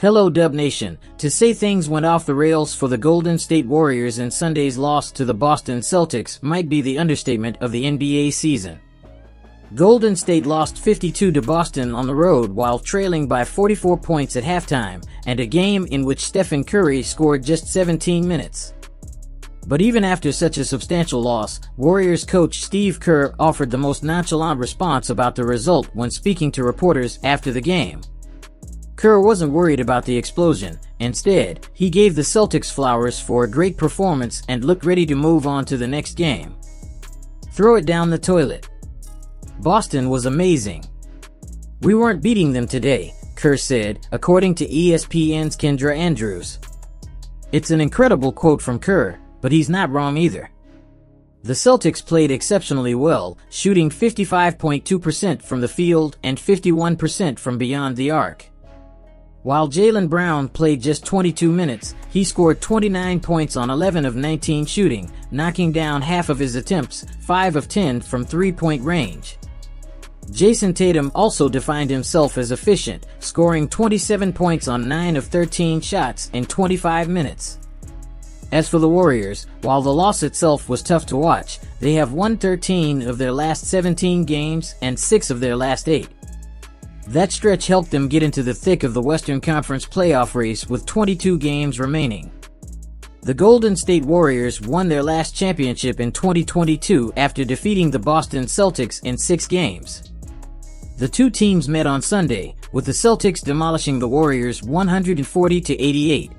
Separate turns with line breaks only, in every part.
Hello Dub Nation. To say things went off the rails for the Golden State Warriors in Sunday's loss to the Boston Celtics might be the understatement of the NBA season. Golden State lost 52 to Boston on the road while trailing by 44 points at halftime, and a game in which Stephen Curry scored just 17 minutes. But even after such a substantial loss, Warriors coach Steve Kerr offered the most nonchalant response about the result when speaking to reporters after the game. Kerr wasn't worried about the explosion. Instead, he gave the Celtics flowers for a great performance and looked ready to move on to the next game. Throw it down the toilet. Boston was amazing. We weren't beating them today, Kerr said, according to ESPN's Kendra Andrews. It's an incredible quote from Kerr, but he's not wrong either. The Celtics played exceptionally well, shooting 55.2% from the field and 51% from beyond the arc. While Jaylen Brown played just 22 minutes, he scored 29 points on 11 of 19 shooting, knocking down half of his attempts, 5 of 10 from three-point range. Jason Tatum also defined himself as efficient, scoring 27 points on 9 of 13 shots in 25 minutes. As for the Warriors, while the loss itself was tough to watch, they have won 13 of their last 17 games and 6 of their last 8. That stretch helped them get into the thick of the Western Conference playoff race with 22 games remaining. The Golden State Warriors won their last championship in 2022 after defeating the Boston Celtics in 6 games. The two teams met on Sunday, with the Celtics demolishing the Warriors 140-88.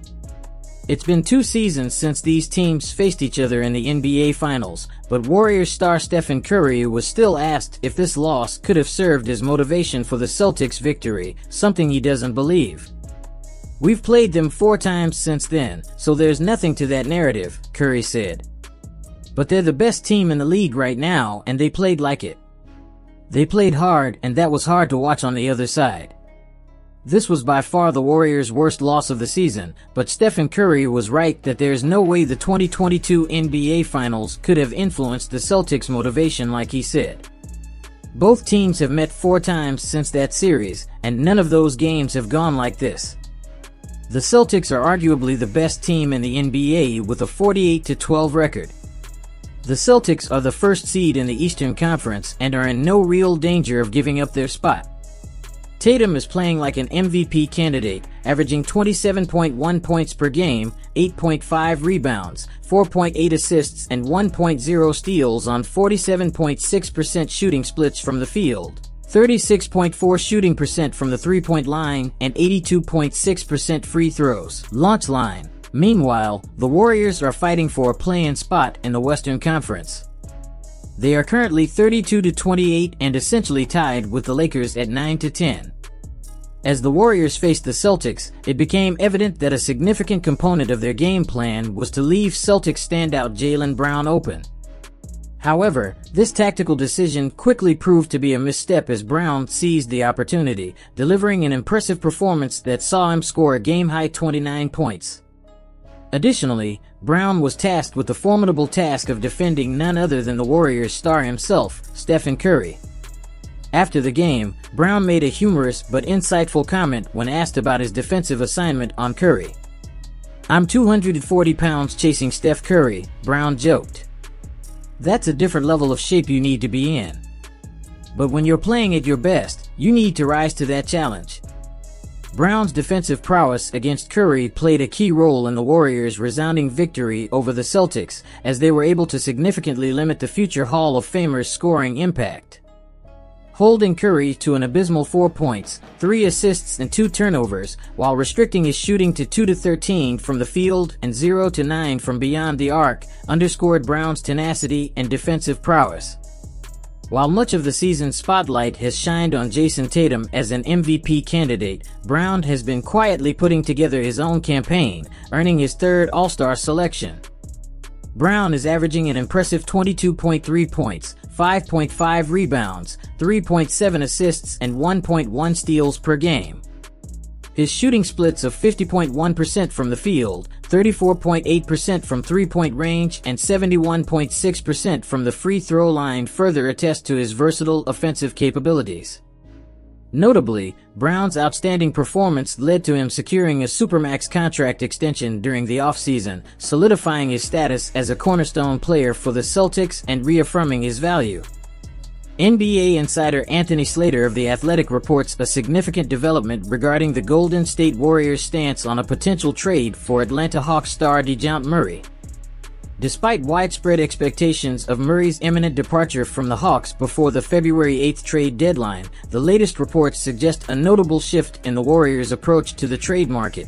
It's been 2 seasons since these teams faced each other in the NBA Finals, but Warriors star Stephen Curry was still asked if this loss could have served as motivation for the Celtics' victory, something he doesn't believe. "We've played them 4 times since then, so there's nothing to that narrative," Curry said. "But they're the best team in the league right now, and they played like it. They played hard, and that was hard to watch on the other side." This was by far the Warriors' worst loss of the season, but Stephen Curry was right that there's no way the 2022 NBA Finals could have influenced the Celtics' motivation like he said. Both teams have met 4 times since that series, and none of those games have gone like this. The Celtics are arguably the best team in the NBA with a 48-12 record. The Celtics are the first seed in the Eastern Conference and are in no real danger of giving up their spot. Tatum is playing like an MVP candidate, averaging 27.1 points per game, 8.5 rebounds, 4.8 assists and 1.0 steals on 47.6% shooting splits from the field, 36.4 shooting percent from the three-point line, and 82.6% free throws launch line. Meanwhile, the Warriors are fighting for a play-in spot in the Western Conference. They are currently 32-28 and essentially tied with the Lakers at 9-10. As the Warriors faced the Celtics, it became evident that a significant component of their game plan was to leave Celtics standout Jaylen Brown open. However, this tactical decision quickly proved to be a misstep as Brown seized the opportunity, delivering an impressive performance that saw him score a game-high 29 points. Additionally, Brown was tasked with the formidable task of defending none other than the Warriors' star himself, Stephen Curry. After the game, Brown made a humorous but insightful comment when asked about his defensive assignment on Curry. "I'm 240 pounds chasing Steph Curry," Brown joked. "That's a different level of shape you need to be in. But when you're playing at your best, you need to rise to that challenge." Brown's defensive prowess against Curry played a key role in the Warriors' resounding victory over the Celtics, as they were able to significantly limit the future Hall of Famer's scoring impact. Holding Curry to an abysmal 4 points, 3 assists and 2 turnovers, while restricting his shooting to 2-13 from the field and 0-9 from beyond the arc, underscored Brown's tenacity and defensive prowess. While much of the season's spotlight has shined on Jason Tatum as an MVP candidate, Brown has been quietly putting together his own campaign, earning his 3rd All-Star selection. Brown is averaging an impressive 22.3 points, 5.5 rebounds, 3.7 assists and 1.1 steals per game. His shooting splits of 50.1% from the field, 34.8% from three-point range, and 71.6% from the free throw line further attest to his versatile offensive capabilities. Notably, Brown's outstanding performance led to him securing a supermax contract extension during the offseason, solidifying his status as a cornerstone player for the Celtics and reaffirming his value. NBA insider Anthony Slater of The Athletic reports a significant development regarding the Golden State Warriors' stance on a potential trade for Atlanta Hawks star Dejounte Murray. Despite widespread expectations of Murray's imminent departure from the Hawks before the February 8th trade deadline, the latest reports suggest a notable shift in the Warriors' approach to the trade market.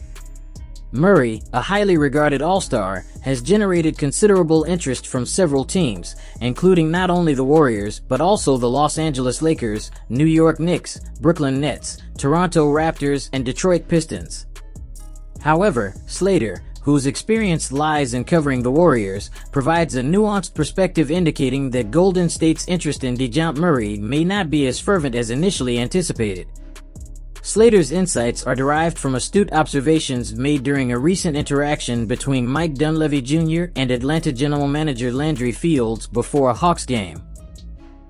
Murray, a highly regarded all-star, has generated considerable interest from several teams, including not only the Warriors but also the Los Angeles Lakers, New York Knicks, Brooklyn Nets, Toronto Raptors, and Detroit Pistons. However, Slater, whose experience lies in covering the Warriors, provides a nuanced perspective indicating that Golden State's interest in Dejounte Murray may not be as fervent as initially anticipated. Slater's insights are derived from astute observations made during a recent interaction between Mike Dunleavy Jr. and Atlanta general manager Landry Fields before a Hawks game.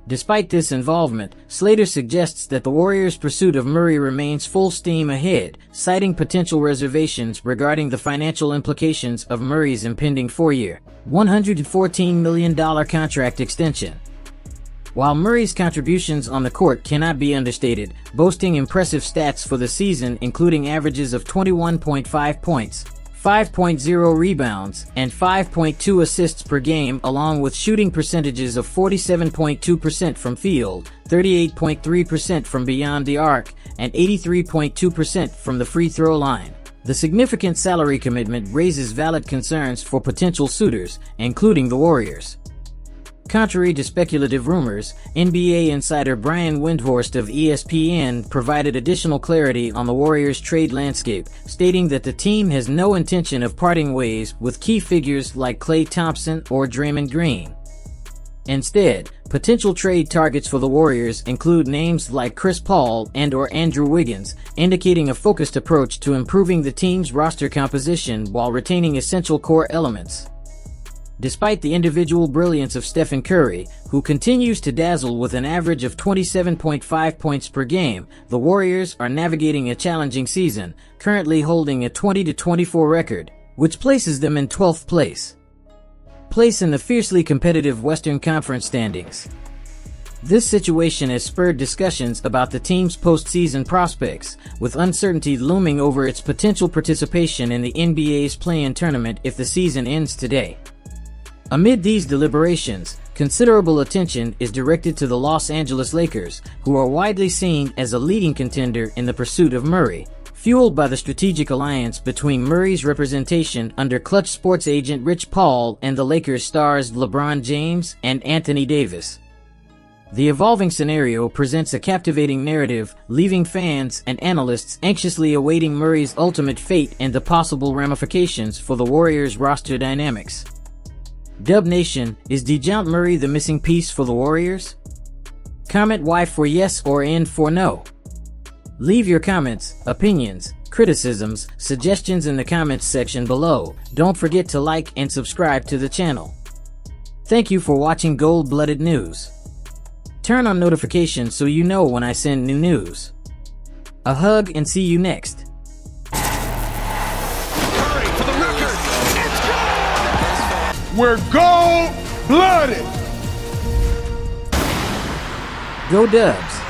Despite this involvement, Slater suggests that the Warriors' pursuit of Murray remains full steam ahead, citing potential reservations regarding the financial implications of Murray's impending four-year, $114 million contract extension. While Murray's contributions on the court cannot be understated, boasting impressive stats for the season including averages of 21.5 points, 5.0 rebounds, and 5.2 assists per game, along with shooting percentages of 47.2% from field, 38.3% from beyond the arc, and 83.2% from the free throw line. The significant salary commitment raises valid concerns for potential suitors, including the Warriors. Contrary to speculative rumors, NBA insider Brian Windhorst of ESPN provided additional clarity on the Warriors' trade landscape, stating that the team has no intention of parting ways with key figures like Klay Thompson or Draymond Green. Instead, potential trade targets for the Warriors include names like Chris Paul and/or Andrew Wiggins, indicating a focused approach to improving the team's roster composition while retaining essential core elements. Despite the individual brilliance of Stephen Curry, who continues to dazzle with an average of 27.5 points per game, the Warriors are navigating a challenging season, currently holding a 20-24 record, which places them in 12th place in the fiercely competitive Western Conference standings. This situation has spurred discussions about the team's postseason prospects, with uncertainty looming over its potential participation in the NBA's play-in tournament if the season ends today. Amid these deliberations, considerable attention is directed to the Los Angeles Lakers, who are widely seen as a leading contender in the pursuit of Murray, fueled by the strategic alliance between Murray's representation under Clutch sports agent Rich Paul and the Lakers stars LeBron James and Anthony Davis. The evolving scenario presents a captivating narrative, leaving fans and analysts anxiously awaiting Murray's ultimate fate and the possible ramifications for the Warriors' roster dynamics. Dub Nation, is Dejounte Murray the missing piece for the Warriors? Comment Y for yes or N for no. Leave your comments, opinions, criticisms, suggestions in the comments section below. Don't forget to like and subscribe to the channel. Thank you for watching Gold-Blooded News. Turn on notifications so you know when I send new news. A hug and see you next.
We're gold-blooded!
Go Dubs!